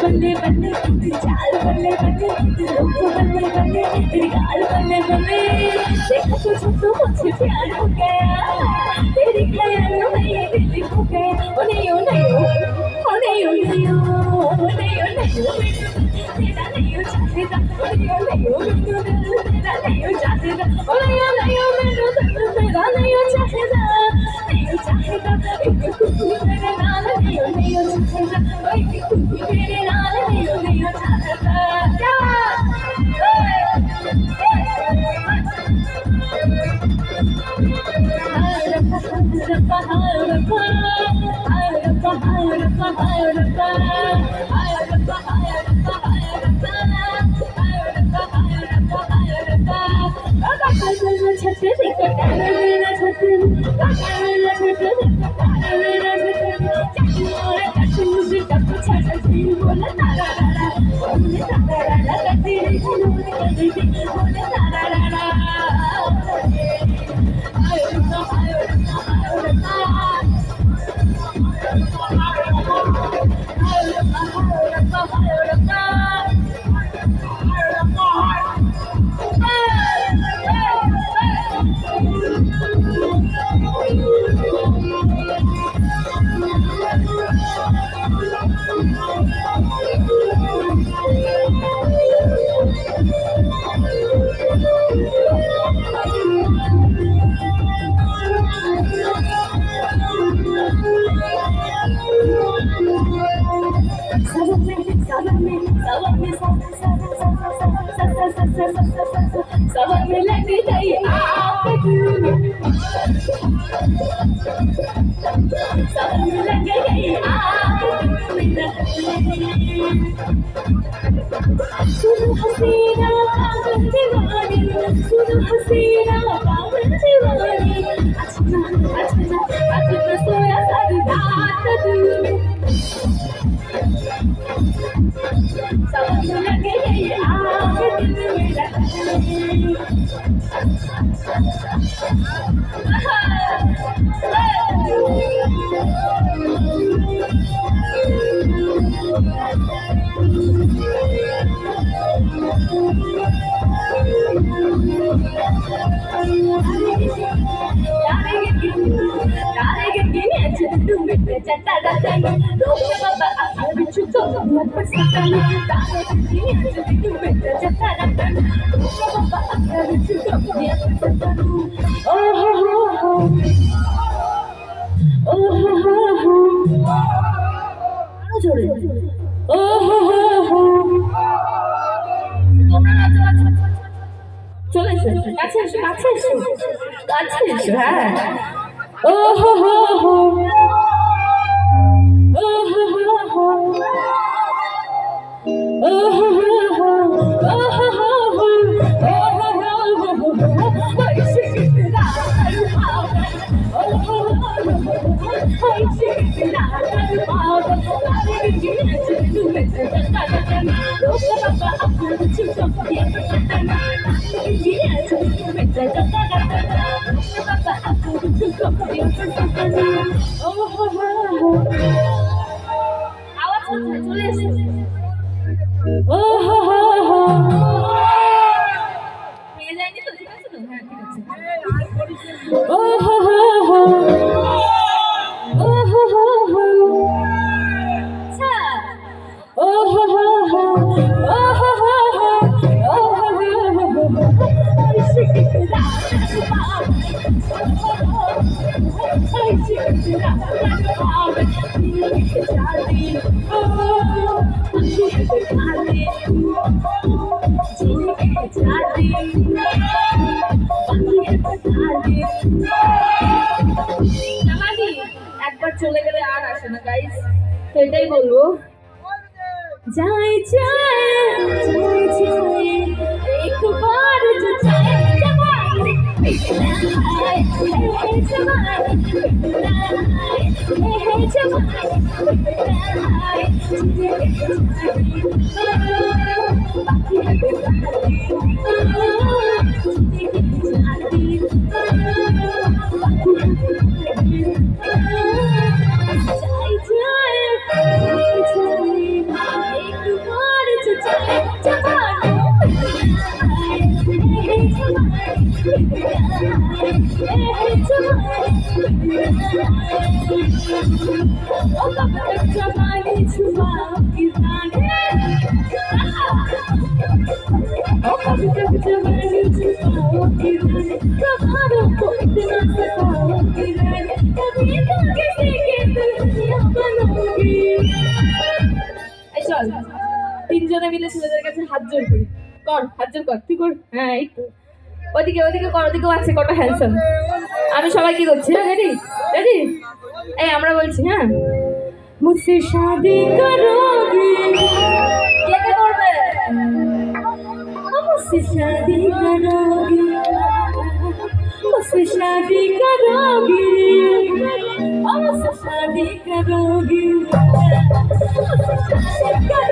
बल्ले बल्ले तेरी चाल बल्ले बल्ले तेरे रूप बल्ले बल्ले तेरी गाल बल्ले बल्ले देखो तुझे तो मुझसे प्यार हो गया तेरी ख्यालों में ये दिल खो गया ओ नहीं ओ नहीं ओ नहीं ओ नहीं ओ नहीं ओ नहीं ओ तेरा नहीं हो चाहेगा ओ नहीं ओ नहीं ओ तेरा नहीं हो चाहेगा ओ नहीं ओ नहीं ओ तेरा नहीं हो चाहेगा नहीं हो चाहेगा एक तू मेरे नाल नहीं हो चाहेगा ओ एक तू मेरे नाल नहीं हो चाहेगा क्या सबक में लगी गई आग सबक में लगी गई आग सुनो हसीना पागल दीवानी सुनो हसीना पागल दीवानी अच्छा सोया सारी रात सबक में लगी गई आग চলে এসো কাছে এসো কাছে এসো কাছে এসো হ্যাঁ ও হো হো হো ও হো হো হো ও হো হো হো ও হো হো হো ও হো হো হো ওই শিখরা কারু পাগল ও হো হো ওই শিখরা কারু পাগল আরে গিয়ে চুলু মে চটা চটা রোক বাবা আপন চুপ দিয়ে চটা গিয়ে চুলু মে চটা চটা বাবা আপন চুপ দিয়ে চটা ও হো হো আওয়াজ চলে এসো ও হো হো হো পেয়ে যায়নি তো ঠিক আছে তো হ্যাঁ ঠিক আছে ও হো হো হো ও হো হো হো আচ্ছা ও হো হো হো ও হো হো হো ও হো হো হো ওই শিখরা ওই শিখরা একবার চলে গেলে আর আসে না গাইস তো এটাই বলবো যাই চাই একবার जो चाहे जवानी जवानी ओ कब तक जवानी छुपाओगी जाने ओ कब तक जवानी छुपाओगी जाने सवारों को इतना सताओगी जाने कभी तो किसी के दुनिया बनोगी এই চল তিনজনে মিলে ছেলেদের কাছে হাত জোর করি কর হাত জোর কর তুই কর হ্যাঁ এই তো ওদিকে ওদিকে কর ওদিকেও আছে কত হ্যান্ডসাম আমি সবাই কি করছি হ্যাঁ রেডি রেডি এই আমরা বলছি হ্যাঁ मुझसे शादी करोगी কে কে করবে मुझसे शादी करोगी मुझसे शादी करोगी मुझसे शादी करोगी मुझसे शादी